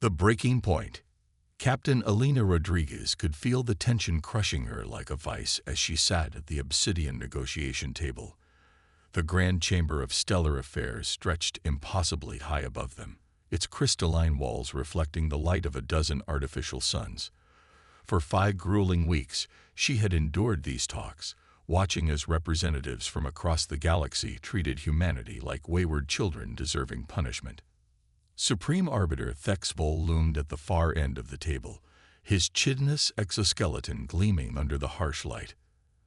The breaking point. Captain Elena Rodriguez could feel the tension crushing her like a vice as she sat at the obsidian negotiation table. The grand chamber of stellar affairs stretched impossibly high above them, its crystalline walls reflecting the light of a dozen artificial suns. For 5 grueling weeks, she had endured these talks, watching as representatives from across the galaxy treated humanity like wayward children deserving punishment. Supreme Arbiter Thexvol loomed at the far end of the table, his chitinous exoskeleton gleaming under the harsh light.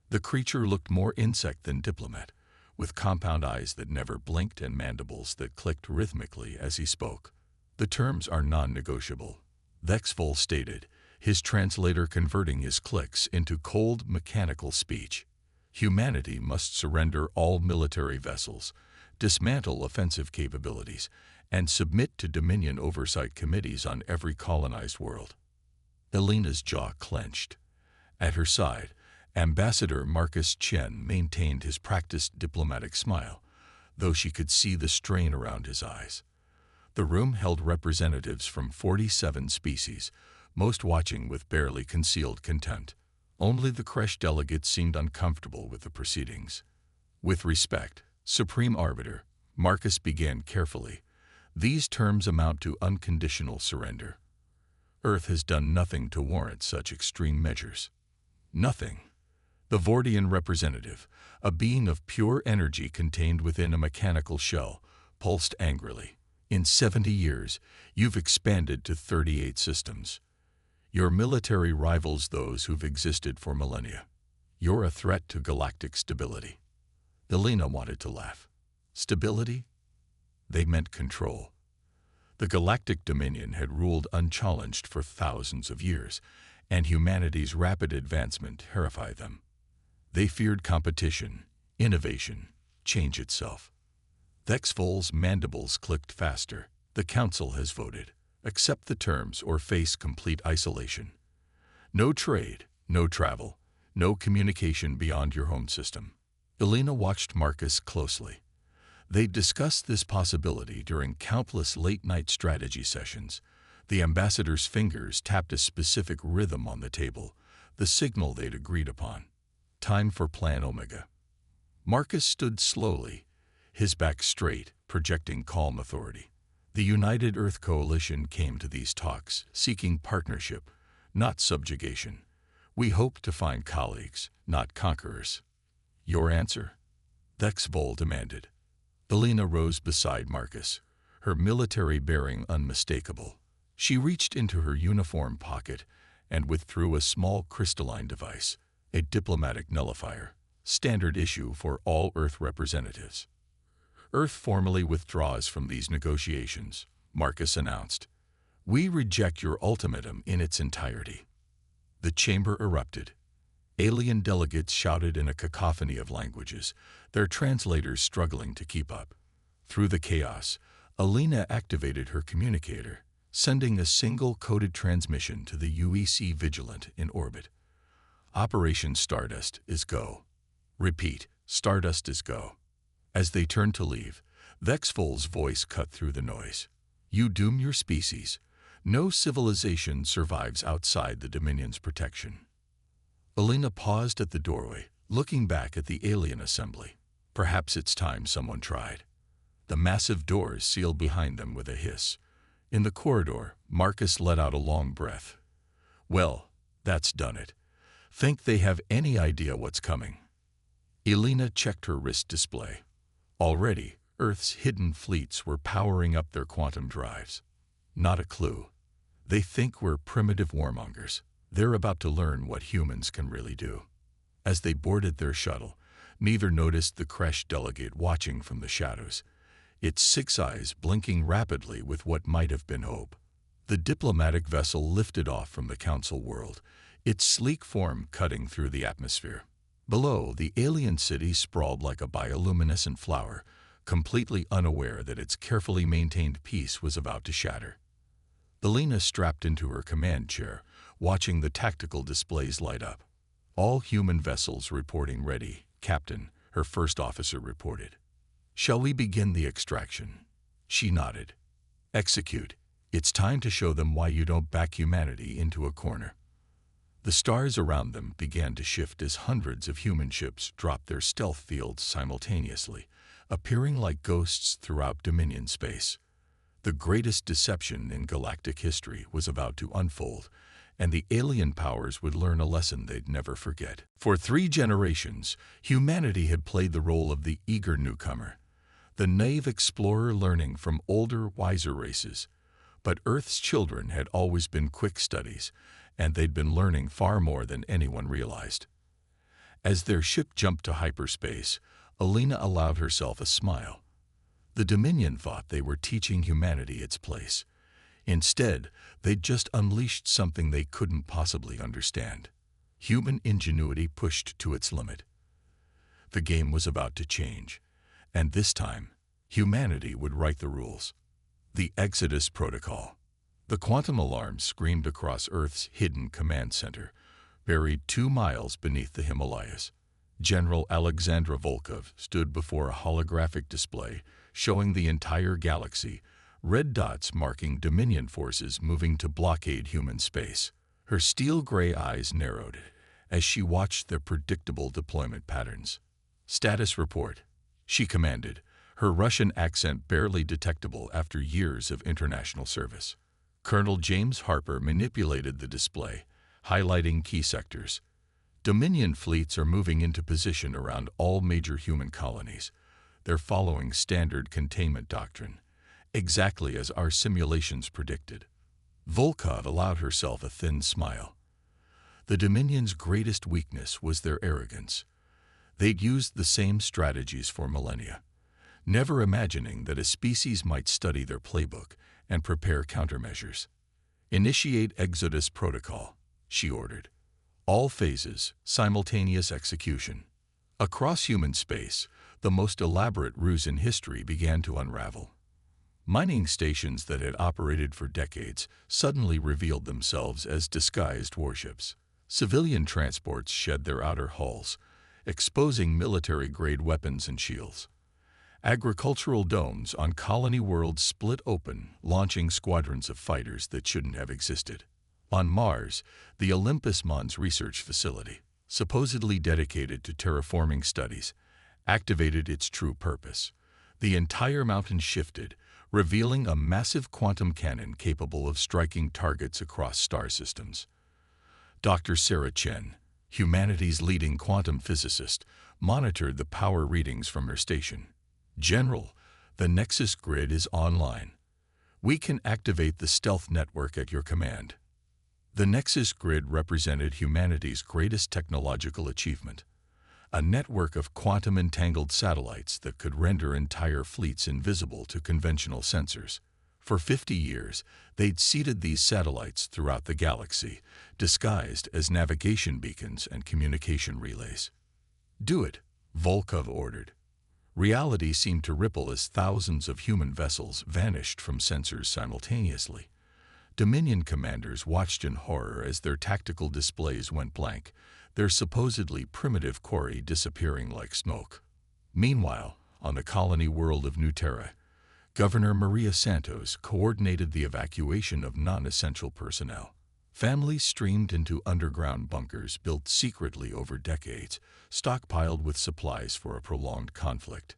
The creature looked more insect than diplomat, with compound eyes that never blinked and mandibles that clicked rhythmically as he spoke. "The terms are non-negotiable," Thexvol stated, his translator converting his clicks into cold, mechanical speech. "Humanity must surrender all military vessels, dismantle offensive capabilities, and submit to Dominion oversight committees on every colonized world." Elena's jaw clenched. At her side, Ambassador Marcus Chen maintained his practiced diplomatic smile, though she could see the strain around his eyes. The room held representatives from 47 species, most watching with barely concealed contempt. Only the Kresh delegates seemed uncomfortable with the proceedings. "With respect, Supreme Arbiter," Marcus began carefully, "these terms amount to unconditional surrender. Earth has done nothing to warrant such extreme measures." "Nothing." The Vordian representative, a being of pure energy contained within a mechanical shell, pulsed angrily. "In 70 years, you've expanded to 38 systems. Your military rivals those who've existed for millennia. You're a threat to galactic stability." Elena wanted to laugh. Stability? They meant control. The Galactic Dominion had ruled unchallenged for thousands of years, and humanity's rapid advancement terrified them. They feared competition, innovation, change itself. Thexvol's mandibles clicked faster. "The Council has voted. Accept the terms or face complete isolation. No trade, no travel, no communication beyond your home system." Elena watched Marcus closely. They discussed this possibility during countless late-night strategy sessions. The ambassador's fingers tapped a specific rhythm on the table, the signal they'd agreed upon. Time for Plan Omega. Marcus stood slowly, his back straight, projecting calm authority. The United Earth Coalition came to these talks, seeking partnership, not subjugation. "We hope to find colleagues, not conquerors." "Your answer?" Thexvol demanded. Elena rose beside Marcus, her military bearing unmistakable. She reached into her uniform pocket and withdrew a small crystalline device, a diplomatic nullifier, standard issue for all Earth representatives. "Earth formally withdraws from these negotiations," Marcus announced. "We reject your ultimatum in its entirety." The chamber erupted. Alien delegates shouted in a cacophony of languages, their translators struggling to keep up. Through the chaos, Elena activated her communicator, sending a single coded transmission to the UEC Vigilant in orbit. "Operation Stardust is go." "Repeat, Stardust is go." As they turned to leave, Thexvol's voice cut through the noise. "You doom your species. No civilization survives outside the Dominion's protection." Elena paused at the doorway, looking back at the alien assembly. Perhaps it's time someone tried. The massive doors sealed behind them with a hiss. In the corridor, Marcus let out a long breath. "Well, that's done it. Think they have any idea what's coming?" Elena checked her wrist display. Already, Earth's hidden fleets were powering up their quantum drives. Not a clue. They think we're primitive warmongers. They're about to learn what humans can really do. As they boarded their shuttle, neither noticed the Kresh delegate watching from the shadows, its 6 eyes blinking rapidly with what might have been hope. The diplomatic vessel lifted off from the Council world, its sleek form cutting through the atmosphere. Below, the alien city sprawled like a bioluminescent flower, completely unaware that its carefully maintained peace was about to shatter. Elena strapped into her command chair, watching the tactical displays light up. "All human vessels reporting ready, Captain," her first officer reported. "Shall we begin the extraction?" She nodded. "Execute," It's time to show them why you don't back humanity into a corner. The stars around them began to shift as hundreds of human ships dropped their stealth fields simultaneously, appearing like ghosts throughout Dominion space. The greatest deception in galactic history was about to unfold, and the alien powers would learn a lesson they'd never forget. For 3 generations, humanity had played the role of the eager newcomer, the naive explorer learning from older, wiser races. But Earth's children had always been quick studies, and they'd been learning far more than anyone realized. As their ship jumped to hyperspace, Alina allowed herself a smile. The Dominion thought they were teaching humanity its place. Instead, they'd just unleashed something they couldn't possibly understand. Human ingenuity pushed to its limit. The game was about to change, and this time, humanity would write the rules. The Exodus Protocol. The quantum alarm screamed across Earth's hidden command center, buried 2 miles beneath the Himalayas. General Alexandra Volkov stood before a holographic display showing the entire galaxy, red dots marking Dominion forces moving to blockade human space. Her steel-gray eyes narrowed as she watched their predictable deployment patterns. "Status report," she commanded, her Russian accent barely detectable after years of international service. Colonel James Harper manipulated the display, highlighting key sectors. Dominion fleets are moving into position around all major human colonies. They're following standard containment doctrine, exactly as our simulations predicted. Volkov allowed herself a thin smile. The Dominion's greatest weakness was their arrogance. They'd used the same strategies for millennia, never imagining that a species might study their playbook and prepare countermeasures. "Initiate Exodus Protocol," she ordered. "All phases, simultaneous execution." Across human space, the most elaborate ruse in history began to unravel. Mining stations that had operated for decades suddenly revealed themselves as disguised warships. Civilian transports shed their outer hulls, exposing military-grade weapons and shields. Agricultural domes on colony worlds split open, launching squadrons of fighters that shouldn't have existed. On Mars, the Olympus Mons research facility, supposedly dedicated to terraforming studies, activated its true purpose. The entire mountain shifted, revealing a massive quantum cannon capable of striking targets across star systems. Dr. Sarah Chen, humanity's leading quantum physicist, monitored the power readings from her station. "General, the Nexus grid is online. We can activate the stealth network at your command." The Nexus grid represented humanity's greatest technological achievement, a network of quantum-entangled satellites that could render entire fleets invisible to conventional sensors. For 50 years, they'd seeded these satellites throughout the galaxy, disguised as navigation beacons and communication relays. "Do it," Volkov ordered. Reality seemed to ripple as thousands of human vessels vanished from sensors simultaneously. Dominion commanders watched in horror as their tactical displays went blank, their supposedly primitive quarry disappearing like smoke. Meanwhile, on the colony world of New Terra, Governor Maria Santos coordinated the evacuation of non-essential personnel. Families streamed into underground bunkers built secretly over decades, stockpiled with supplies for a prolonged conflict.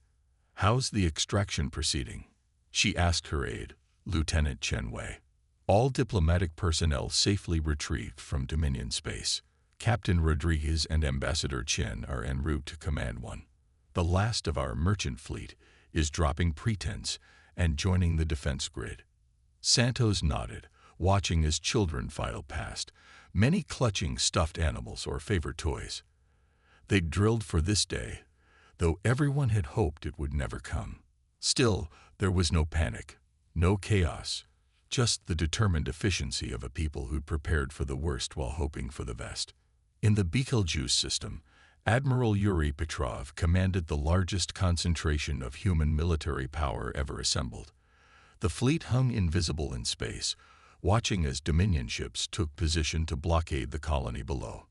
"How's the extraction proceeding?" she asked her aide, Lieutenant Chen Wei. "All diplomatic personnel safely retrieved from Dominion space. Captain Rodriguez and Ambassador Chen are en route to Command 1. The last of our merchant fleet is dropping pretense and joining the defense grid." Santos nodded, watching as children filed past, many clutching stuffed animals or favorite toys. They'd drilled for this day, though everyone had hoped it would never come. Still, there was no panic, no chaos, just the determined efficiency of a people who'd prepared for the worst while hoping for the best. In the Betelgeuse system, Admiral Yuri Petrov commanded the largest concentration of human military power ever assembled. The fleet hung invisible in space, watching as Dominion ships took position to blockade the colony below.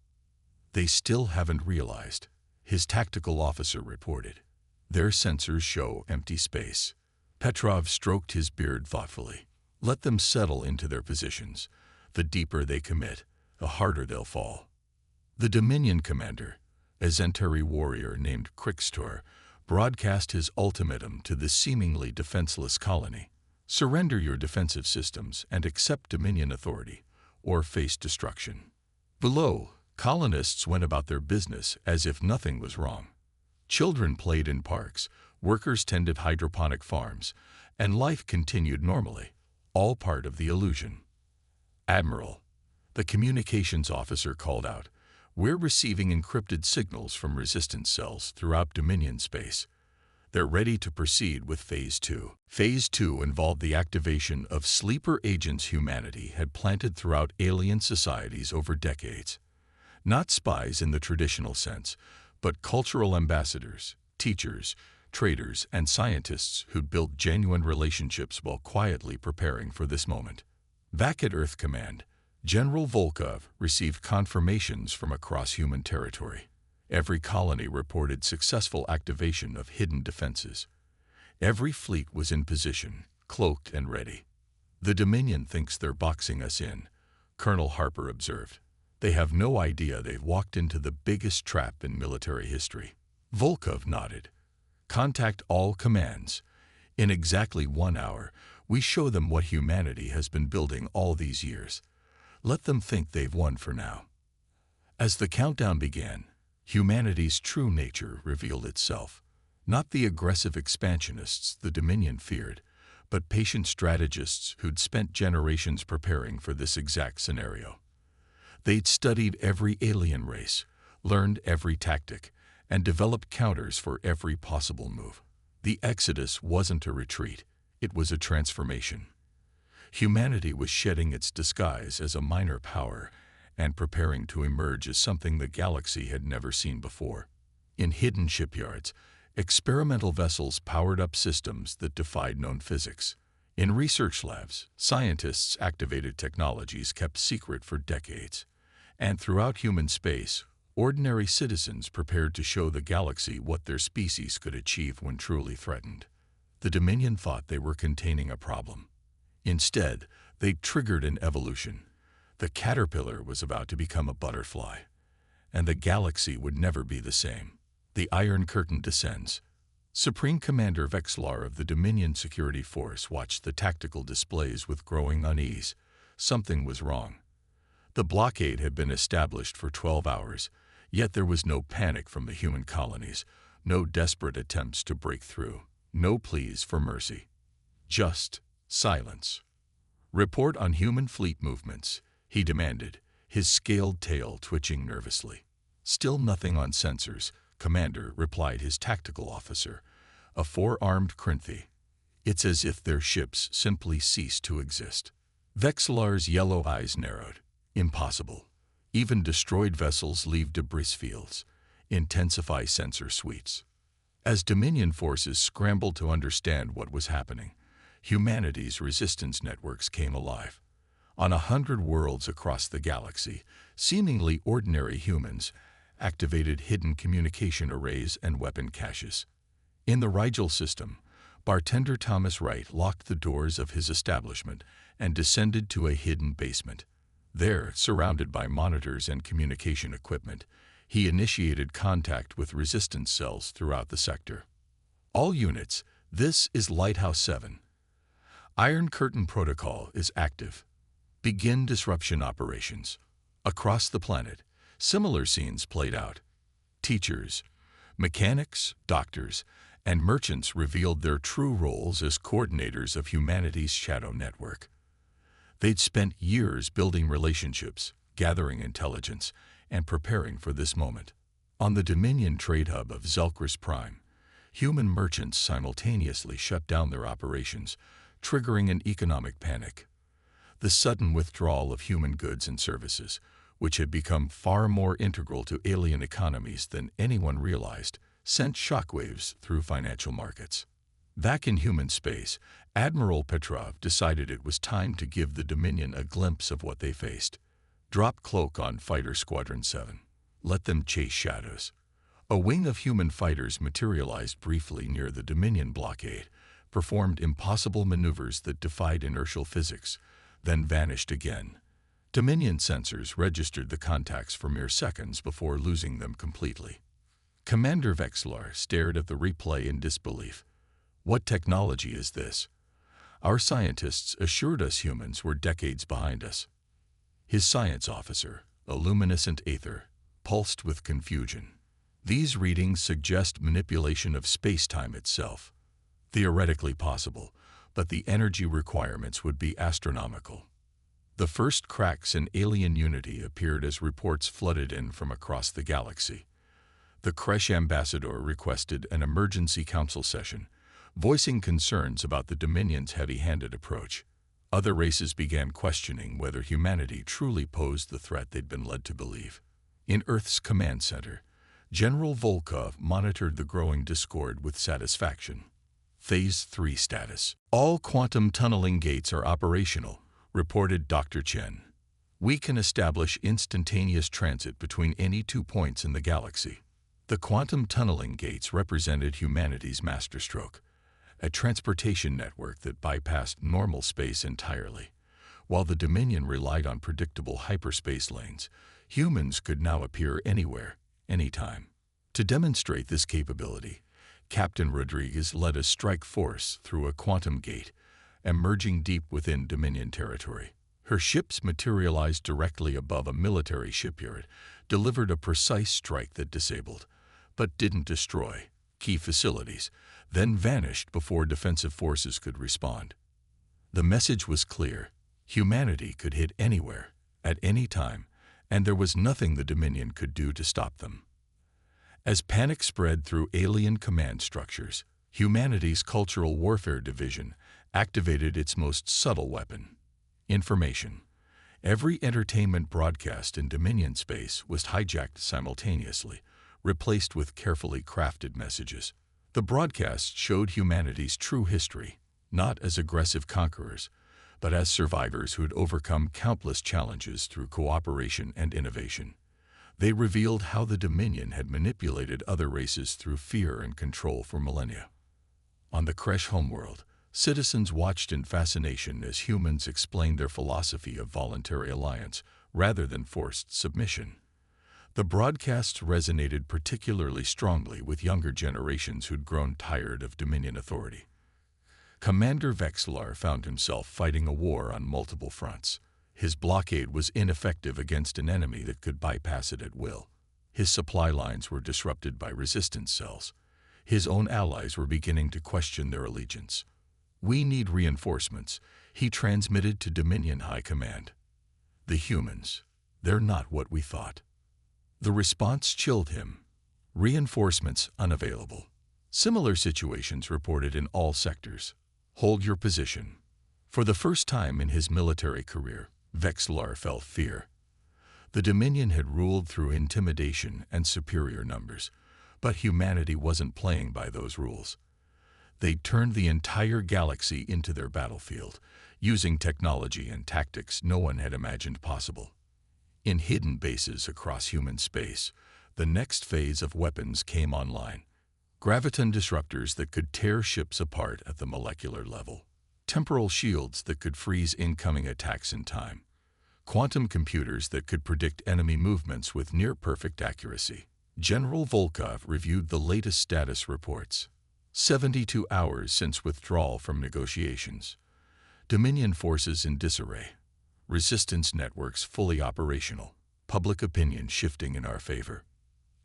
"They still haven't realized," his tactical officer reported. "Their sensors show empty space." Petrov stroked his beard thoughtfully. Let them settle into their positions. The deeper they commit, the harder they'll fall. The Dominion commander, a Zentari warrior named Crixtor, broadcast his ultimatum to the seemingly defenseless colony. Surrender your defensive systems and accept Dominion authority, or face destruction. Below, colonists went about their business as if nothing was wrong. Children played in parks, workers tended hydroponic farms, and life continued normally, all part of the illusion. Admiral, the communications officer called out, "We're receiving encrypted signals from resistance cells throughout Dominion space. They're ready to proceed with Phase 2. Phase 2 involved the activation of sleeper agents humanity had planted throughout alien societies over decades. Not spies in the traditional sense, but cultural ambassadors, teachers, traders, and scientists who'd built genuine relationships while quietly preparing for this moment. Back at Earth Command, General Volkov received confirmations from across human territory. Every colony reported successful activation of hidden defenses. Every fleet was in position, cloaked and ready. "The Dominion thinks they're boxing us in," Colonel Harper observed. "They have no idea they've walked into the biggest trap in military history." Volkov nodded. "Contact all commands. In exactly 1 hour, we show them what humanity has been building all these years. Let them think they've won for now." As the countdown began, humanity's true nature revealed itself. Not the aggressive expansionists the Dominion feared, but patient strategists who'd spent generations preparing for this exact scenario. They'd studied every alien race, learned every tactic, and developed counters for every possible move. The Exodus wasn't a retreat, it was a transformation. Humanity was shedding its disguise as a minor power and preparing to emerge as something the galaxy had never seen before. In hidden shipyards, experimental vessels powered up systems that defied known physics. In research labs, scientists activated technologies kept secret for decades. And throughout human space, ordinary citizens prepared to show the galaxy what their species could achieve when truly threatened. The Dominion thought they were containing a problem. Instead, they triggered an evolution. The caterpillar was about to become a butterfly, and the galaxy would never be the same. The Iron Curtain descends. Supreme Commander Vexlar of the Dominion Security Force watched the tactical displays with growing unease. Something was wrong. The blockade had been established for 12 hours, yet there was no panic from the human colonies, no desperate attempts to break through, no pleas for mercy. Just silence. "Report on human fleet movements," he demanded, his scaled tail twitching nervously. "Still nothing on sensors," Commander, replied his tactical officer, a four-armed Crinthi. "It's as if their ships simply ceased to exist." Vexlar's yellow eyes narrowed. "Impossible. Even destroyed vessels leave debris fields. Intensify sensor suites." As Dominion forces scrambled to understand what was happening, humanity's resistance networks came alive. On 100 worlds across the galaxy, seemingly ordinary humans activated hidden communication arrays and weapon caches. In the Rigel system, bartender Thomas Wright locked the doors of his establishment and descended to a hidden basement. There, surrounded by monitors and communication equipment, he initiated contact with resistance cells throughout the sector. "All units, this is Lighthouse 7. Iron Curtain Protocol is active. Begin disruption operations." Across the planet, similar scenes played out. Teachers, mechanics, doctors, and merchants revealed their true roles as coordinators of humanity's shadow network. They'd spent years building relationships, gathering intelligence, and preparing for this moment. On the Dominion trade hub of Zelkris Prime, human merchants simultaneously shut down their operations, triggering an economic panic. The sudden withdrawal of human goods and services, which had become far more integral to alien economies than anyone realized, sent shockwaves through financial markets. Back in human space, Admiral Petrov decided it was time to give the Dominion a glimpse of what they faced. Drop cloak on Fighter Squadron 7. Let them chase shadows. A wing of human fighters materialized briefly near the Dominion blockade, performed impossible maneuvers that defied inertial physics, then vanished again. Dominion sensors registered the contacts for mere seconds before losing them completely. Commander Vexlar stared at the replay in disbelief. What technology is this? Our scientists assured us humans were decades behind us. His science officer, a luminescent aether, pulsed with confusion. These readings suggest manipulation of space-time itself. Theoretically possible, but the energy requirements would be astronomical. The first cracks in alien unity appeared as reports flooded in from across the galaxy. The Kresh ambassador requested an emergency council session, voicing concerns about the Dominion's heavy-handed approach. Other races began questioning whether humanity truly posed the threat they'd been led to believe. In Earth's command center, General Volkov monitored the growing discord with satisfaction. Phase 3 status. All quantum tunneling gates are operational, reported Dr. Chen. We can establish instantaneous transit between any 2 points in the galaxy. The quantum tunneling gates represented humanity's masterstroke, a transportation network that bypassed normal space entirely. While the Dominion relied on predictable hyperspace lanes, humans could now appear anywhere, anytime. To demonstrate this capability, Captain Rodriguez led a strike force through a quantum gate, emerging deep within Dominion territory. Her ships materialized directly above a military shipyard, delivered a precise strike that disabled, but didn't destroy, key facilities, then vanished before defensive forces could respond. The message was clear: humanity could hit anywhere, at any time, and there was nothing the Dominion could do to stop them. As panic spread through alien command structures, humanity's Cultural Warfare Division activated its most subtle weapon: information. Every entertainment broadcast in Dominion space was hijacked simultaneously, replaced with carefully crafted messages. The broadcasts showed humanity's true history, not as aggressive conquerors, but as survivors who had overcome countless challenges through cooperation and innovation. They revealed how the Dominion had manipulated other races through fear and control for millennia. On the Kresh homeworld, citizens watched in fascination as humans explained their philosophy of voluntary alliance rather than forced submission. The broadcasts resonated particularly strongly with younger generations who'd grown tired of Dominion authority. Commander Vexlar found himself fighting a war on multiple fronts. His blockade was ineffective against an enemy that could bypass it at will. His supply lines were disrupted by resistance cells. His own allies were beginning to question their allegiance. "We need reinforcements," he transmitted to Dominion High Command. "The humans, they're not what we thought." The response chilled him. Reinforcements unavailable. Similar situations reported in all sectors. Hold your position. For the first time in his military career, Vexlar felt fear. The Dominion had ruled through intimidation and superior numbers, but humanity wasn't playing by those rules. They'd turned the entire galaxy into their battlefield, using technology and tactics no one had imagined possible. In hidden bases across human space, the next phase of weapons came online. Graviton disruptors that could tear ships apart at the molecular level. Temporal shields that could freeze incoming attacks in time. Quantum computers that could predict enemy movements with near-perfect accuracy. General Volkov reviewed the latest status reports. 72 hours since withdrawal from negotiations. Dominion forces in disarray. Resistance networks fully operational. Public opinion shifting in our favor.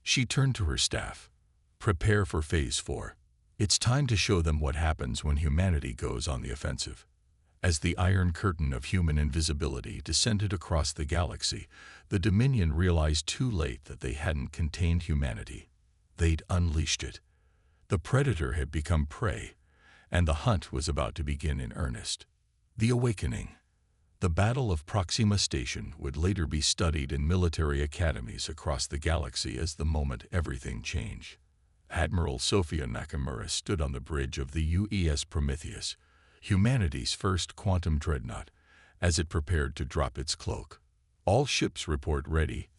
She turned to her staff. "Prepare for Phase 4. It's time to show them what happens when humanity goes on the offensive." As the iron curtain of human invisibility descended across the galaxy, the Dominion realized too late that they hadn't contained humanity. They'd unleashed it. The predator had become prey, and the hunt was about to begin in earnest. The awakening. The Battle of Proxima Station would later be studied in military academies across the galaxy as the moment everything changed. Admiral Sophia Nakamura stood on the bridge of the UES Prometheus, humanity's first quantum dreadnought, as it prepared to drop its cloak. "All ships report ready,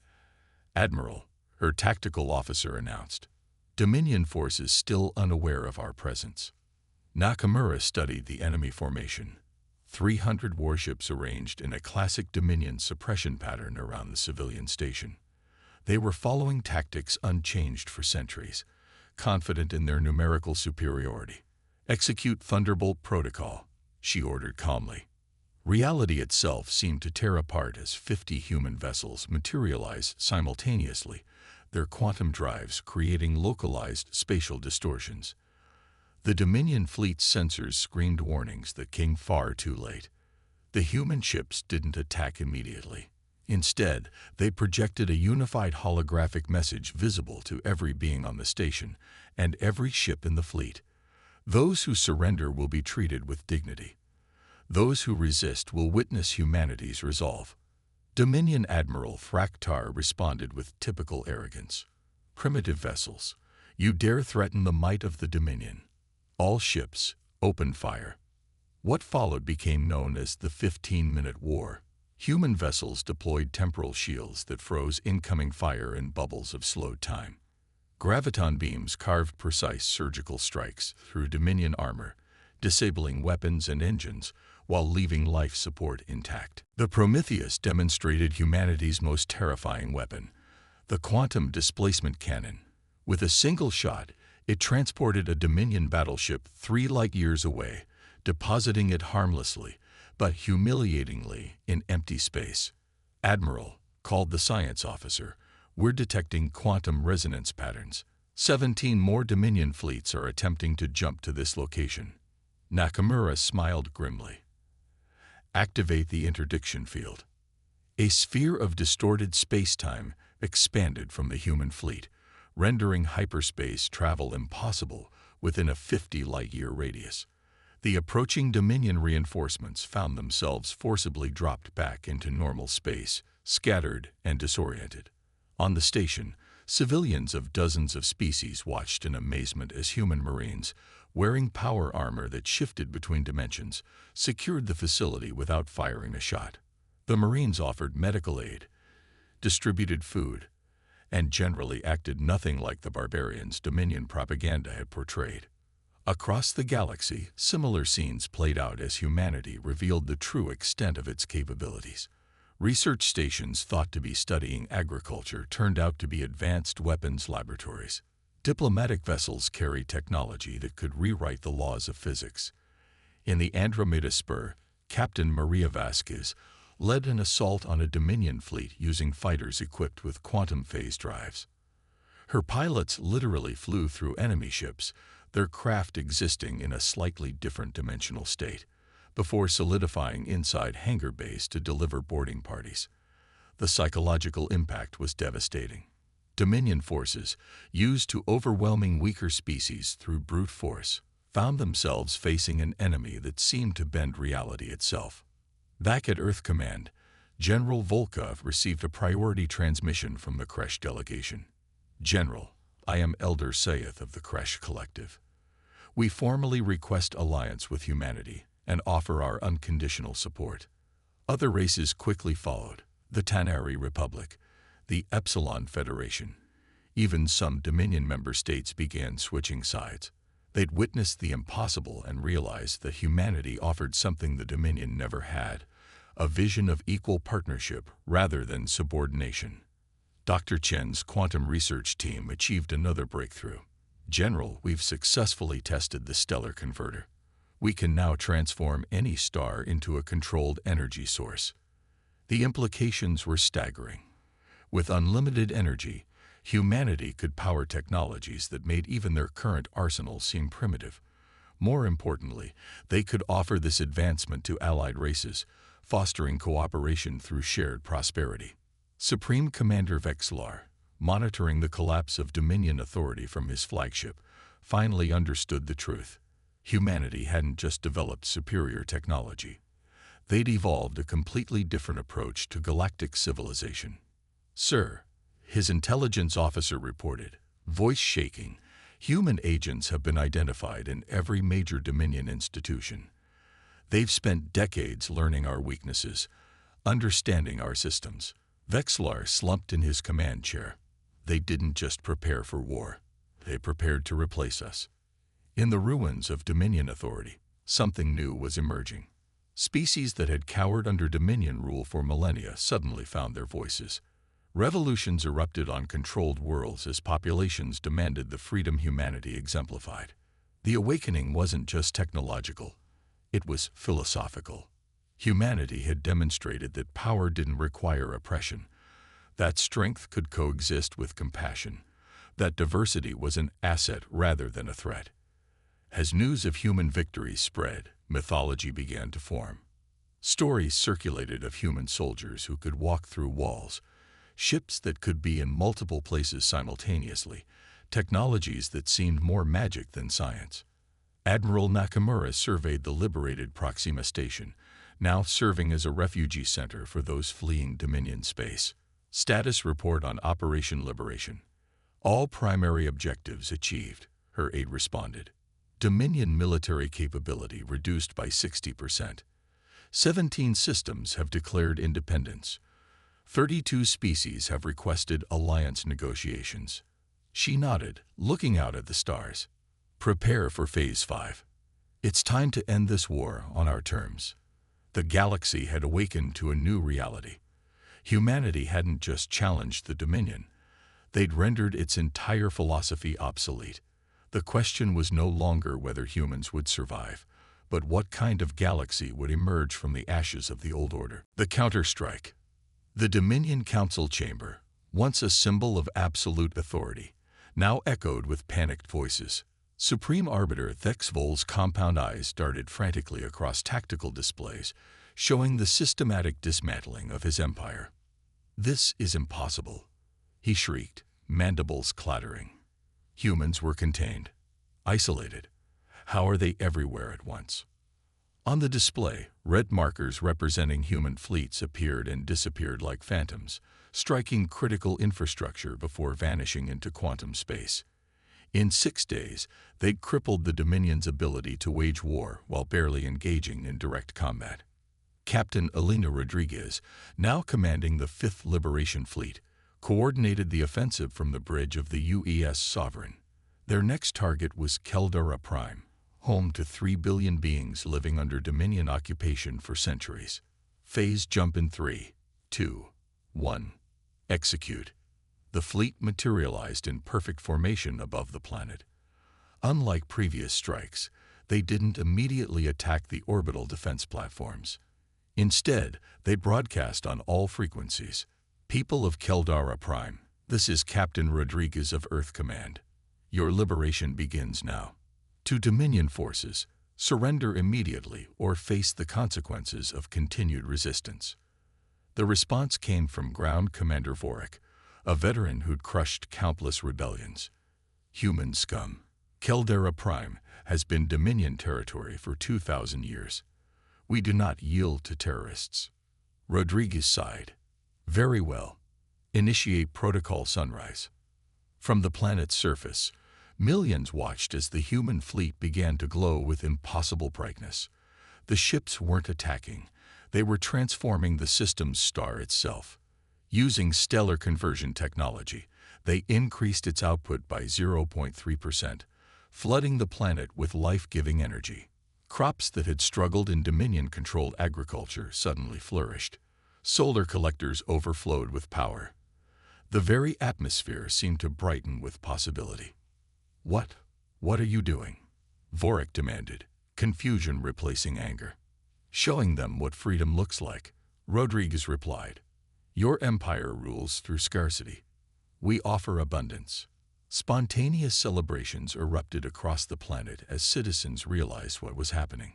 Admiral," her tactical officer announced. "Dominion forces still unaware of our presence." Nakamura studied the enemy formation. 300 warships arranged in a classic Dominion suppression pattern around the civilian station. They were following tactics unchanged for centuries, confident in their numerical superiority. "Execute Thunderbolt Protocol," she ordered calmly. Reality itself seemed to tear apart as 50 human vessels materialized simultaneously, their quantum drives creating localized spatial distortions. The Dominion fleet's sensors screamed warnings that came far too late. The human ships didn't attack immediately. Instead, they projected a unified holographic message visible to every being on the station and every ship in the fleet. Those who surrender will be treated with dignity. Those who resist will witness humanity's resolve. Dominion Admiral Fraktar responded with typical arrogance. "Primitive vessels, you dare threaten the might of the Dominion. All ships, open fire." What followed became known as the 15-minute war. Human vessels deployed temporal shields that froze incoming fire in bubbles of slowed time. Graviton beams carved precise surgical strikes through Dominion armor, disabling weapons and engines while leaving life support intact. The Prometheus demonstrated humanity's most terrifying weapon, the quantum displacement cannon. With a single shot, it transported a Dominion battleship 3 light-years away, depositing it harmlessly, but humiliatingly, in empty space. "Admiral," called the science officer, "we're detecting quantum resonance patterns. 17 more Dominion fleets are attempting to jump to this location." Nakamura smiled grimly. "Activate the interdiction field." A sphere of distorted space-time expanded from the human fleet, rendering hyperspace travel impossible within a 50-light-year radius. The approaching Dominion reinforcements found themselves forcibly dropped back into normal space, scattered and disoriented. On the station, civilians of dozens of species watched in amazement as human Marines, wearing power armor that shifted between dimensions, secured the facility without firing a shot. The Marines offered medical aid, distributed food, and generally acted nothing like the barbarians Dominion propaganda had portrayed. Across the galaxy, similar scenes played out as humanity revealed the true extent of its capabilities. Research stations thought to be studying agriculture turned out to be advanced weapons laboratories. Diplomatic vessels carried technology that could rewrite the laws of physics. In the Andromeda Spur, Captain Maria Vasquez led an assault on a Dominion fleet using fighters equipped with quantum phase drives. Her pilots literally flew through enemy ships, their craft existing in a slightly different dimensional state, before solidifying inside hangar bays to deliver boarding parties. The psychological impact was devastating. Dominion forces, used to overwhelming weaker species through brute force, found themselves facing an enemy that seemed to bend reality itself. Back at Earth Command, General Volkov received a priority transmission from the Kresh delegation. "General, I am Elder Sayeth of the Kresh Collective. We formally request alliance with humanity and offer our unconditional support." Other races quickly followed: the Tanari Republic, the Epsilon Federation. Even some Dominion member states began switching sides. They'd witnessed the impossible and realized that humanity offered something the Dominion never had: a vision of equal partnership rather than subordination. Dr. Chen's quantum research team achieved another breakthrough. "General, we've successfully tested the stellar converter. We can now transform any star into a controlled energy source." The implications were staggering. With unlimited energy, humanity could power technologies that made even their current arsenals seem primitive. More importantly, they could offer this advancement to allied races, fostering cooperation through shared prosperity. Supreme Commander Vexlar, monitoring the collapse of Dominion authority from his flagship, finally understood the truth. Humanity hadn't just developed superior technology. They'd evolved a completely different approach to galactic civilization. "Sir," his intelligence officer reported, voice shaking, "human agents have been identified in every major Dominion institution. They've spent decades learning our weaknesses, understanding our systems." Vexlar slumped in his command chair. "They didn't just prepare for war. They prepared to replace us." In the ruins of Dominion authority, something new was emerging. Species that had cowered under Dominion rule for millennia suddenly found their voices. Revolutions erupted on controlled worlds as populations demanded the freedom humanity exemplified. The awakening wasn't just technological, it was philosophical. Humanity had demonstrated that power didn't require oppression, that strength could coexist with compassion, that diversity was an asset rather than a threat. As news of human victories spread, mythology began to form. Stories circulated of human soldiers who could walk through walls, ships that could be in multiple places simultaneously, technologies that seemed more magic than science. Admiral Nakamura surveyed the liberated Proxima Station, now serving as a refugee center for those fleeing Dominion space. Status report on Operation Liberation. All primary objectives achieved, her aide responded. Dominion military capability reduced by 60%. 17 systems have declared independence. 32 species have requested alliance negotiations. She nodded, looking out at the stars. Prepare for Phase 5. It's time to end this war on our terms. The galaxy had awakened to a new reality. Humanity hadn't just challenged the Dominion. They'd rendered its entire philosophy obsolete. The question was no longer whether humans would survive, but what kind of galaxy would emerge from the ashes of the old order. The counterstrike. The Dominion Council Chamber, once a symbol of absolute authority, now echoed with panicked voices. Supreme Arbiter Thexvol's compound eyes darted frantically across tactical displays, showing the systematic dismantling of his empire. "This is impossible," he shrieked, mandibles clattering. Humans were contained, isolated. How are they everywhere at once? On the display, red markers representing human fleets appeared and disappeared like phantoms, striking critical infrastructure before vanishing into quantum space. In 6 days, they'd crippled the Dominion's ability to wage war while barely engaging in direct combat. Captain Elena Rodriguez, now commanding the 5th Liberation Fleet, coordinated the offensive from the bridge of the UES Sovereign. Their next target was Keldara Prime, home to 3 billion beings living under Dominion occupation for centuries. Phase jump in 3, 2, 1. Execute. The fleet materialized in perfect formation above the planet. Unlike previous strikes, they didn't immediately attack the orbital defense platforms. Instead, they broadcast on all frequencies. People of Keldara Prime, this is Captain Rodriguez of Earth Command. Your liberation begins now. To Dominion forces, surrender immediately or face the consequences of continued resistance. The response came from Ground Commander Vorik, a veteran who'd crushed countless rebellions. Human scum. Keldara Prime has been Dominion territory for 2,000 years. We do not yield to terrorists. Rodriguez sighed. Very well. Initiate Protocol Sunrise. From the planet's surface, millions watched as the human fleet began to glow with impossible brightness. The ships weren't attacking. They were transforming the system's star itself. Using stellar conversion technology, they increased its output by 0.3%, flooding the planet with life-giving energy. Crops that had struggled in Dominion-controlled agriculture suddenly flourished. Solar collectors overflowed with power. The very atmosphere seemed to brighten with possibility. What are you doing?" Vorik demanded, confusion replacing anger. "Showing them what freedom looks like," Rodriguez replied. "Your empire rules through scarcity. We offer abundance." Spontaneous celebrations erupted across the planet as citizens realized what was happening.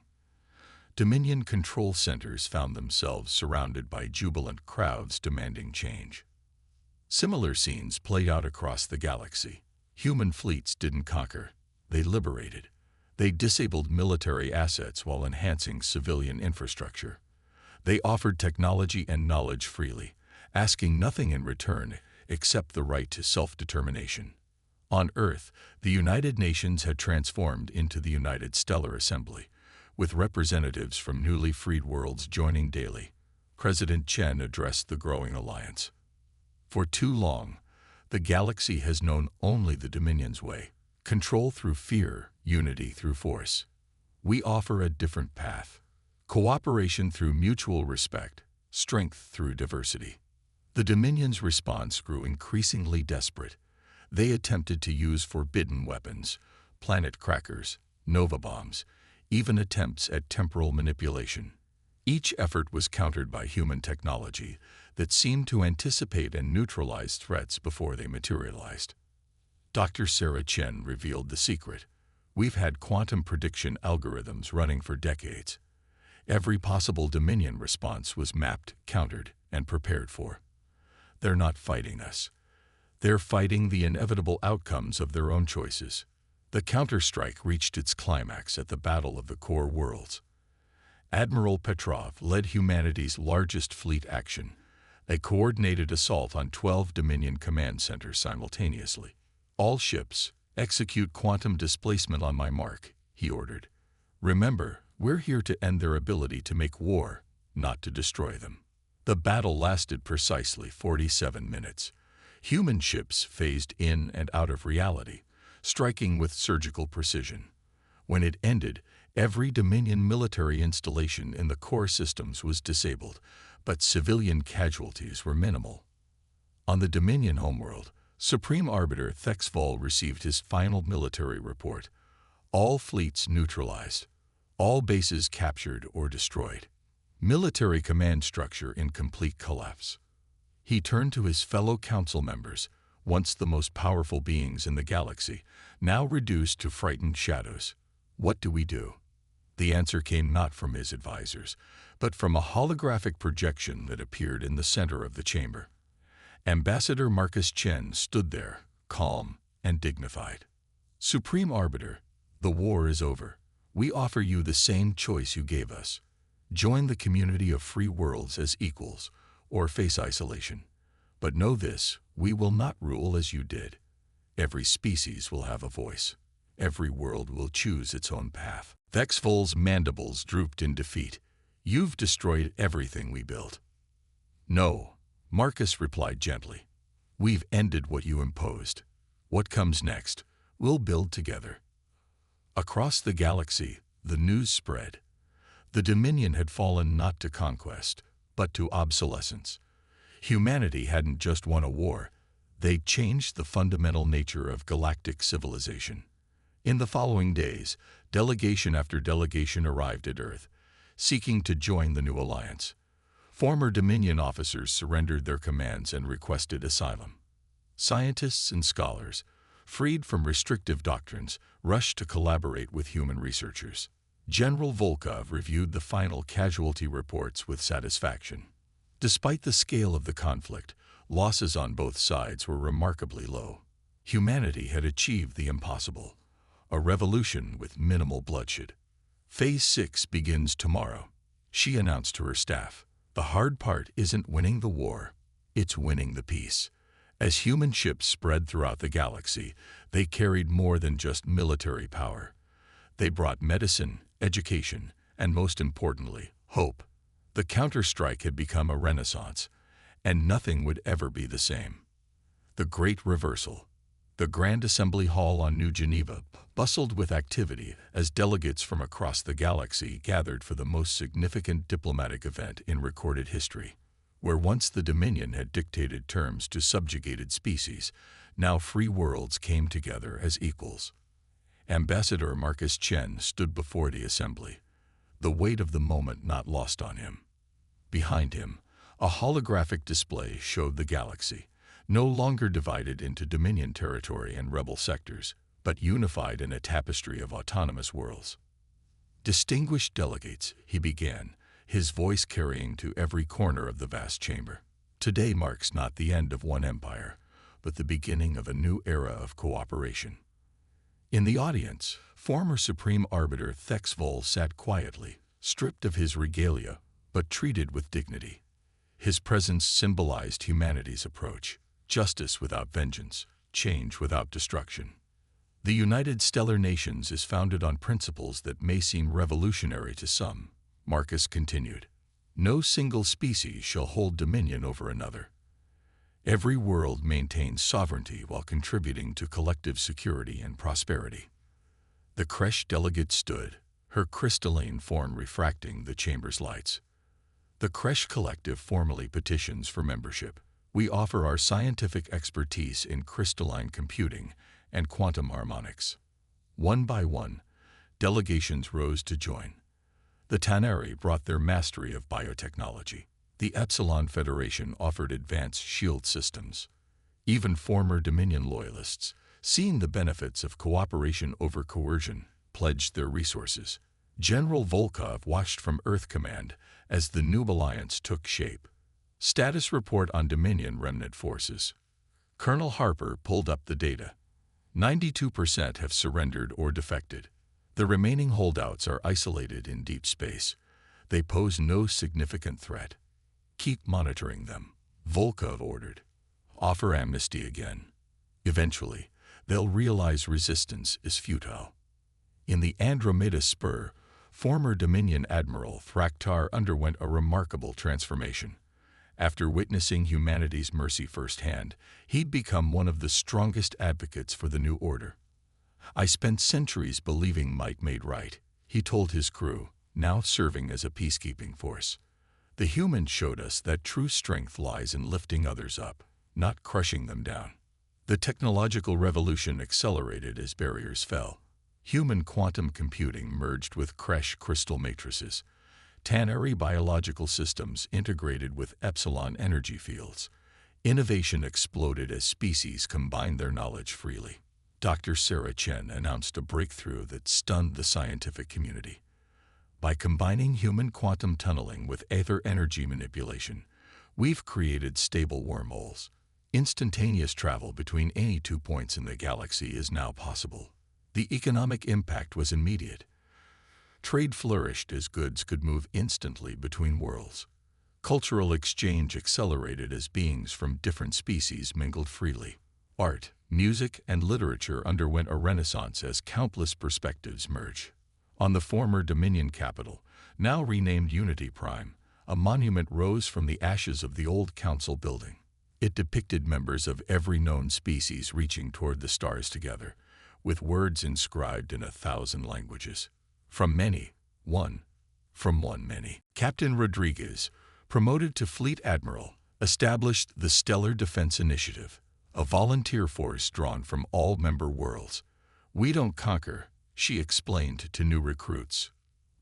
Dominion control centers found themselves surrounded by jubilant crowds demanding change. Similar scenes played out across the galaxy. Human fleets didn't conquer, they liberated. They disabled military assets while enhancing civilian infrastructure. They offered technology and knowledge freely, asking nothing in return except the right to self-determination. On Earth, the United Nations had transformed into the United Stellar Assembly, with representatives from newly freed worlds joining daily. President Chen addressed the growing alliance. "For too long, the galaxy has known only the Dominion's way. Control through fear, unity through force. We offer a different path. Cooperation through mutual respect, strength through diversity. The Dominion's response grew increasingly desperate. They attempted to use forbidden weapons, planet crackers, nova bombs, even attempts at temporal manipulation. Each effort was countered by human technology that seemed to anticipate and neutralize threats before they materialized. Dr. Sarah Chen revealed the secret. We've had quantum prediction algorithms running for decades. Every possible Dominion response was mapped, countered, and prepared for. They're not fighting us. They're fighting the inevitable outcomes of their own choices. The counterstrike reached its climax at the Battle of the Core Worlds. Admiral Petrov led humanity's largest fleet action, a coordinated assault on 12 Dominion command centers simultaneously. All ships, execute quantum displacement on my mark, he ordered. Remember, we're here to end their ability to make war, not to destroy them. The battle lasted precisely 47 minutes. Human ships phased in and out of reality, striking with surgical precision. When it ended, every Dominion military installation in the core systems was disabled, but civilian casualties were minimal. On the Dominion homeworld, Supreme Arbiter Thexval received his final military report. All fleets neutralized. All bases captured or destroyed. Military command structure in complete collapse. He turned to his fellow council members, once the most powerful beings in the galaxy, now reduced to frightened shadows. What do we do? The answer came not from his advisors, but from a holographic projection that appeared in the center of the chamber. Ambassador Marcus Chen stood there, calm and dignified. Supreme Arbiter, the war is over. We offer you the same choice you gave us. Join the community of free worlds as equals, or face isolation. But know this, we will not rule as you did. Every species will have a voice. Every world will choose its own path. Thexval's mandibles drooped in defeat. You've destroyed everything we built. No, Marcus replied gently. We've ended what you imposed. What comes next, we'll build together. Across the galaxy, the news spread. The Dominion had fallen not to conquest, but to obsolescence. Humanity hadn't just won a war, they'd changed the fundamental nature of galactic civilization. In the following days, delegation after delegation arrived at Earth, seeking to join the new alliance. Former Dominion officers surrendered their commands and requested asylum. Scientists and scholars, freed from restrictive doctrines, rushed to collaborate with human researchers. General Volkov reviewed the final casualty reports with satisfaction. Despite the scale of the conflict, losses on both sides were remarkably low. Humanity had achieved the impossible, a revolution with minimal bloodshed. Phase 6 begins tomorrow, she announced to her staff. The hard part isn't winning the war, it's winning the peace. As human ships spread throughout the galaxy, they carried more than just military power. They brought medicine, education, and most importantly, hope. The counterstrike had become a renaissance, and nothing would ever be the same. The Great Reversal. The Grand Assembly Hall on New Geneva bustled with activity as delegates from across the galaxy gathered for the most significant diplomatic event in recorded history. Where once the Dominion had dictated terms to subjugated species, now free worlds came together as equals. Ambassador Marcus Chen stood before the assembly, the weight of the moment not lost on him. Behind him, a holographic display showed the galaxy, no longer divided into Dominion territory and rebel sectors, but unified in a tapestry of autonomous worlds. Distinguished delegates, he began, his voice carrying to every corner of the vast chamber. Today marks not the end of one empire, but the beginning of a new era of cooperation. In the audience, former Supreme Arbiter Thexval sat quietly, stripped of his regalia, but treated with dignity. His presence symbolized humanity's approach, justice without vengeance, change without destruction. The United Stellar Nations is founded on principles that may seem revolutionary to some, Marcus continued. No single species shall hold dominion over another. Every world maintains sovereignty while contributing to collective security and prosperity. The Kresh delegate stood, her crystalline form refracting the chamber's lights. The Kresh Collective formally petitions for membership. We offer our scientific expertise in crystalline computing and quantum harmonics. One by one, delegations rose to join. The Tanari brought their mastery of biotechnology. The Epsilon Federation offered advanced shield systems. Even former Dominion loyalists, seeing the benefits of cooperation over coercion, pledged their resources. General Volkov watched from Earth Command as the new alliance took shape. Status report on Dominion remnant forces. Colonel Harper pulled up the data. 92% have surrendered or defected. The remaining holdouts are isolated in deep space. They pose no significant threat. Keep monitoring them, Volkov ordered. Offer amnesty again. Eventually, they'll realize resistance is futile. In the Andromeda Spur, former Dominion Admiral Thraktar underwent a remarkable transformation. After witnessing humanity's mercy firsthand, he'd become one of the strongest advocates for the new order. I spent centuries believing might made right, he told his crew, now serving as a peacekeeping force. The humans showed us that true strength lies in lifting others up, not crushing them down. The technological revolution accelerated as barriers fell. Human quantum computing merged with Kresh crystal matrices. Tanari biological systems integrated with Epsilon energy fields. Innovation exploded as species combined their knowledge freely. Dr. Sarah Chen announced a breakthrough that stunned the scientific community. By combining human quantum tunneling with aether energy manipulation, we've created stable wormholes. Instantaneous travel between any 2 points in the galaxy is now possible. The economic impact was immediate. Trade flourished as goods could move instantly between worlds. Cultural exchange accelerated as beings from different species mingled freely. Art, music, and literature underwent a renaissance as countless perspectives merged. On the former Dominion capital, now renamed Unity Prime, a monument rose from the ashes of the old council building. It depicted members of every known species reaching toward the stars together, with words inscribed in 1,000 languages. From many, one. From one, many. Captain Rodriguez, promoted to Fleet Admiral, established the Stellar Defense Initiative, a volunteer force drawn from all member worlds. We don't conquer, she explained to new recruits.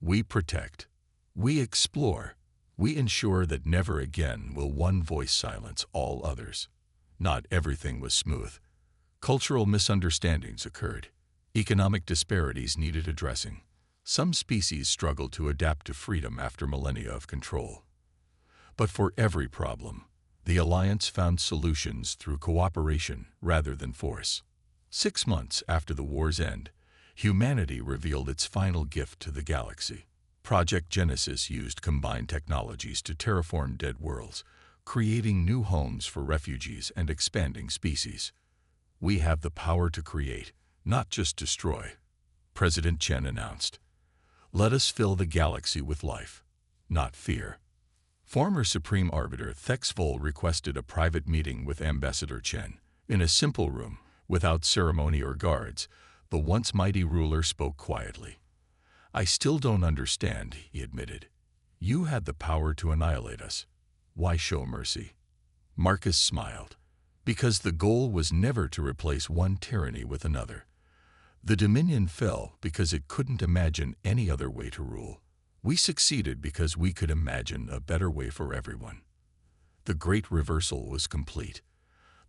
We protect. We explore. We ensure that never again will one voice silence all others. Not everything was smooth. Cultural misunderstandings occurred. Economic disparities needed addressing. Some species struggled to adapt to freedom after millennia of control. But for every problem, the Alliance found solutions through cooperation rather than force. 6 months after the war's end, humanity revealed its final gift to the galaxy. Project Genesis used combined technologies to terraform dead worlds, creating new homes for refugees and expanding species. We have the power to create, not just destroy, President Chen announced. Let us fill the galaxy with life, not fear. Former Supreme Arbiter Thex Vol requested a private meeting with Ambassador Chen. In a simple room, without ceremony or guards, the once mighty ruler spoke quietly. I still don't understand, he admitted. You had the power to annihilate us. Why show mercy? Marcus smiled. Because the goal was never to replace one tyranny with another. The Dominion fell because it couldn't imagine any other way to rule. We succeeded because we could imagine a better way for everyone. The great reversal was complete.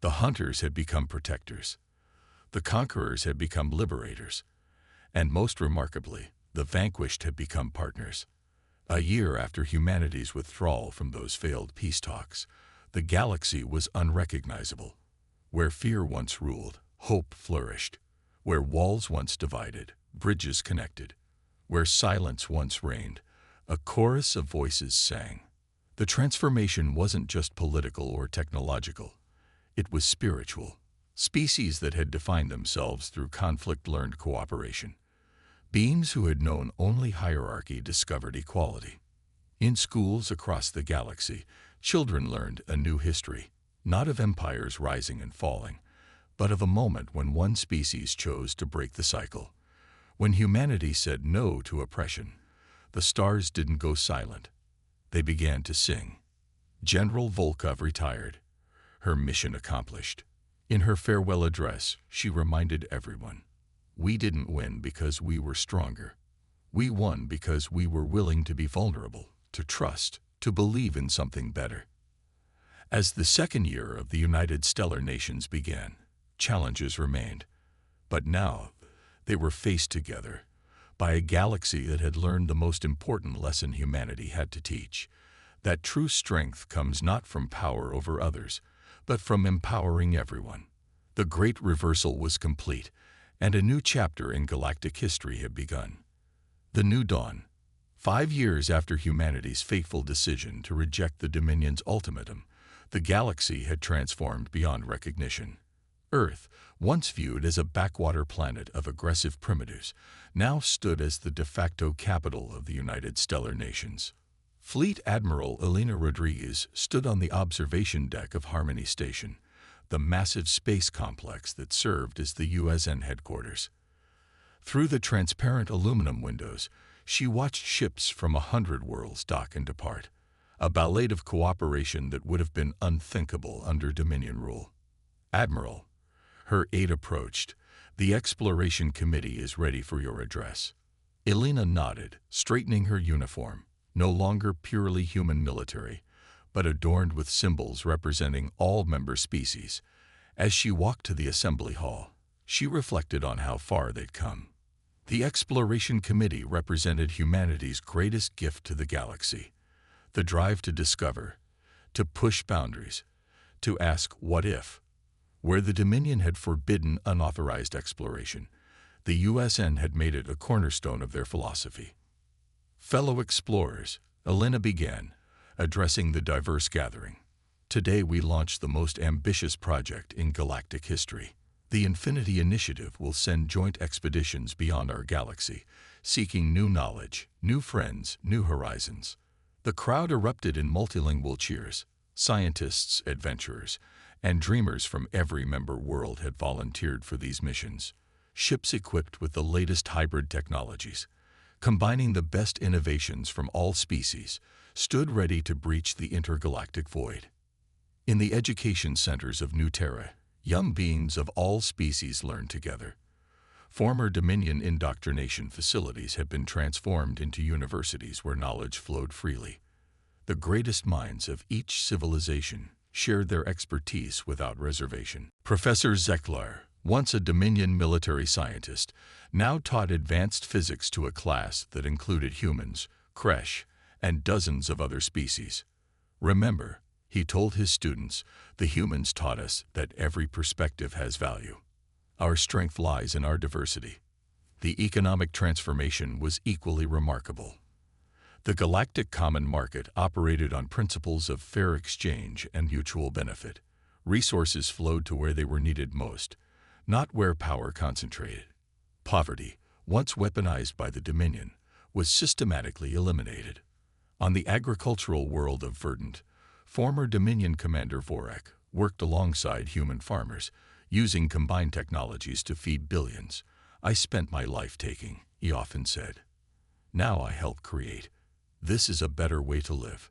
The hunters had become protectors. The conquerors had become liberators. And most remarkably, the vanquished had become partners. A year after humanity's withdrawal from those failed peace talks, the galaxy was unrecognizable. Where fear once ruled, hope flourished. Where walls once divided, bridges connected. Where silence once reigned, a chorus of voices sang. The transformation wasn't just political or technological. It was spiritual. Species that had defined themselves through conflict learned cooperation. Beings who had known only hierarchy discovered equality. In schools across the galaxy, children learned a new history. not of empires rising and falling, but of a moment when one species chose to break the cycle. When humanity said no to oppression, the stars didn't go silent. They began to sing. General Volkov retired, her mission accomplished. In her farewell address, she reminded everyone, "We didn't win because we were stronger. We won because we were willing to be vulnerable, to trust, to believe in something better." As the second year of the United Stellar Nations began, challenges remained. But now, they were faced together by a galaxy that had learned the most important lesson humanity had to teach, that true strength comes not from power over others, but from empowering everyone. The great reversal was complete, and a new chapter in galactic history had begun. The New Dawn. 5 years after humanity's fateful decision to reject the Dominion's ultimatum, the galaxy had transformed beyond recognition. Earth, once viewed as a backwater planet of aggressive primitives, now stood as the de facto capital of the United Stellar Nations. Fleet Admiral Elena Rodriguez stood on the observation deck of Harmony Station, the massive space complex that served as the USN headquarters. Through the transparent aluminum windows, she watched ships from 100 worlds dock and depart, a ballet of cooperation that would have been unthinkable under Dominion rule. "Admiral," her aide approached, "the Exploration Committee is ready for your address." Elena nodded, straightening her uniform, no longer purely human military, but adorned with symbols representing all member species. As she walked to the assembly hall, she reflected on how far they'd come. The Exploration Committee represented humanity's greatest gift to the galaxy, the drive to discover, to push boundaries, to ask what if. Where the Dominion had forbidden unauthorized exploration, the USN had made it a cornerstone of their philosophy. "Fellow explorers," Elena began, addressing the diverse gathering. "Today we launch the most ambitious project in galactic history. The Infinity Initiative will send joint expeditions beyond our galaxy, seeking new knowledge, new friends, new horizons." The crowd erupted in multilingual cheers. Scientists, adventurers, and dreamers from every member world had volunteered for these missions. Ships equipped with the latest hybrid technologies, combining the best innovations from all species, stood ready to breach the intergalactic void. In the education centers of New Terra, young beings of all species learned together. Former Dominion indoctrination facilities had been transformed into universities where knowledge flowed freely. The greatest minds of each civilization shared their expertise without reservation. Professor Zeklar, once a Dominion military scientist, now taught advanced physics to a class that included humans, Kresh, and dozens of other species. "Remember," he told his students, "the humans taught us that every perspective has value. Our strength lies in our diversity." The economic transformation was equally remarkable. The Galactic Common Market operated on principles of fair exchange and mutual benefit. Resources flowed to where they were needed most, not where power concentrated. Poverty, once weaponized by the Dominion, was systematically eliminated. On the agricultural world of Verdant, former Dominion Commander Vorak worked alongside human farmers, using combined technologies to feed billions. "I spent my life taking," he often said. "Now I help create. This is a better way to live."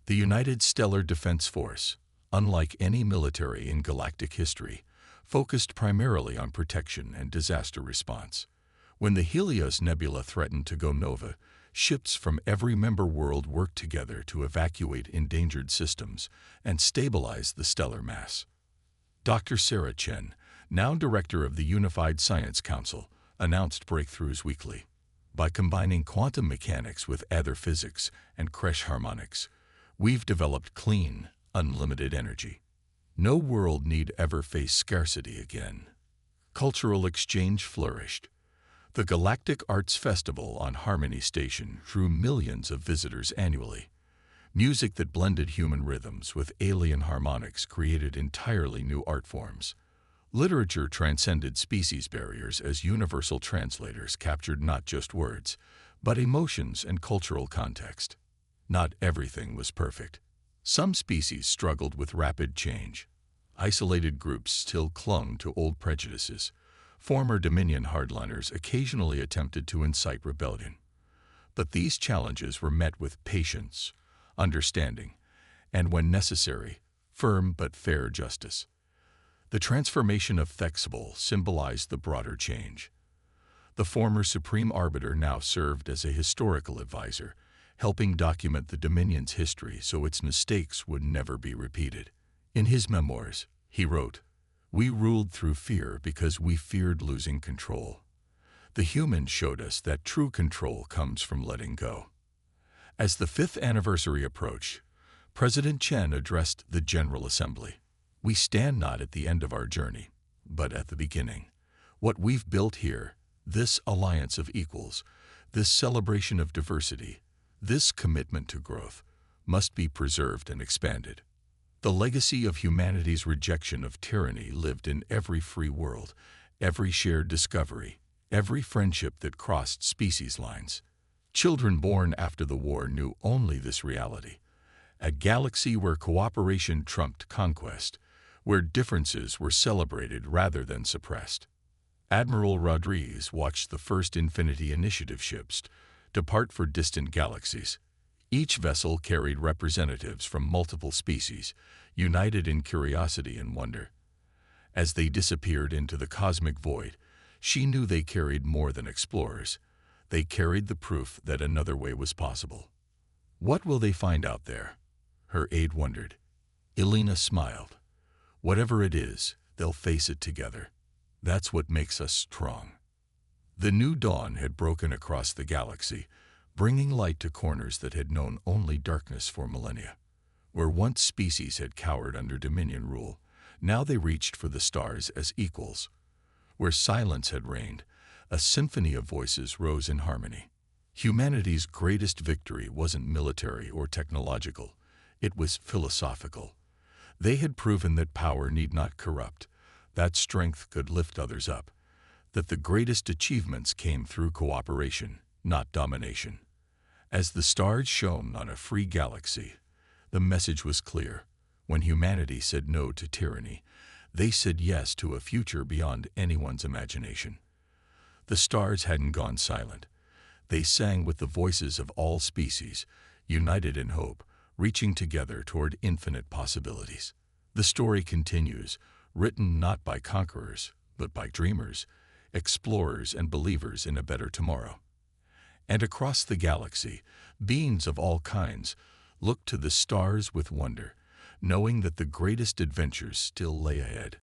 The United Stellar Defense Force, unlike any military in galactic history, focused primarily on protection and disaster response. When the Helios Nebula threatened to go nova, ships from every member world worked together to evacuate endangered systems and stabilize the stellar mass. Dr. Sarah Chen, now director of the Unified Science Council, announced breakthroughs weekly. By combining quantum mechanics with ether physics and Kresh harmonics, we've developed clean, unlimited energy. No world need ever face scarcity again. Cultural exchange flourished. The Galactic Arts Festival on Harmony Station drew millions of visitors annually. Music that blended human rhythms with alien harmonics created entirely new art forms. Literature transcended species barriers as universal translators captured not just words, but emotions and cultural context. Not everything was perfect. Some species struggled with rapid change. Isolated groups still clung to old prejudices. Former Dominion hardliners occasionally attempted to incite rebellion. But these challenges were met with patience, understanding, and when necessary, firm but fair justice. The transformation of Thexable symbolized the broader change. The former Supreme Arbiter now served as a historical advisor, helping document the Dominion's history so its mistakes would never be repeated. In his memoirs, he wrote, "We ruled through fear because we feared losing control. The humans showed us that true control comes from letting go." As the 5th anniversary approached, President Chen addressed the General Assembly. "We stand not at the end of our journey, but at the beginning. What we've built here, this alliance of equals, this celebration of diversity, this commitment to growth, must be preserved and expanded." The legacy of humanity's rejection of tyranny lived in every free world, every shared discovery, every friendship that crossed species lines. Children born after the war knew only this reality: a galaxy where cooperation trumped conquest, where differences were celebrated rather than suppressed. Admiral Rodriguez watched the first Infinity Initiative ships depart for distant galaxies. Each vessel carried representatives from multiple species, united in curiosity and wonder. As they disappeared into the cosmic void, she knew they carried more than explorers. They carried the proof that another way was possible. "What will they find out there?" her aide wondered. Elena smiled. "Whatever it is, they'll face it together. That's what makes us strong." The new dawn had broken across the galaxy, bringing light to corners that had known only darkness for millennia. Where once species had cowered under Dominion rule, now they reached for the stars as equals. Where silence had reigned, a symphony of voices rose in harmony. Humanity's greatest victory wasn't military or technological, it was philosophical. They had proven that power need not corrupt, that strength could lift others up, that the greatest achievements came through cooperation, not domination. As the stars shone on a free galaxy, the message was clear. When humanity said no to tyranny, they said yes to a future beyond anyone's imagination. The stars hadn't gone silent. They sang with the voices of all species, united in hope, reaching together toward infinite possibilities. The story continues, written not by conquerors, but by dreamers, explorers, and believers in a better tomorrow. And across the galaxy, beings of all kinds looked to the stars with wonder, knowing that the greatest adventures still lay ahead.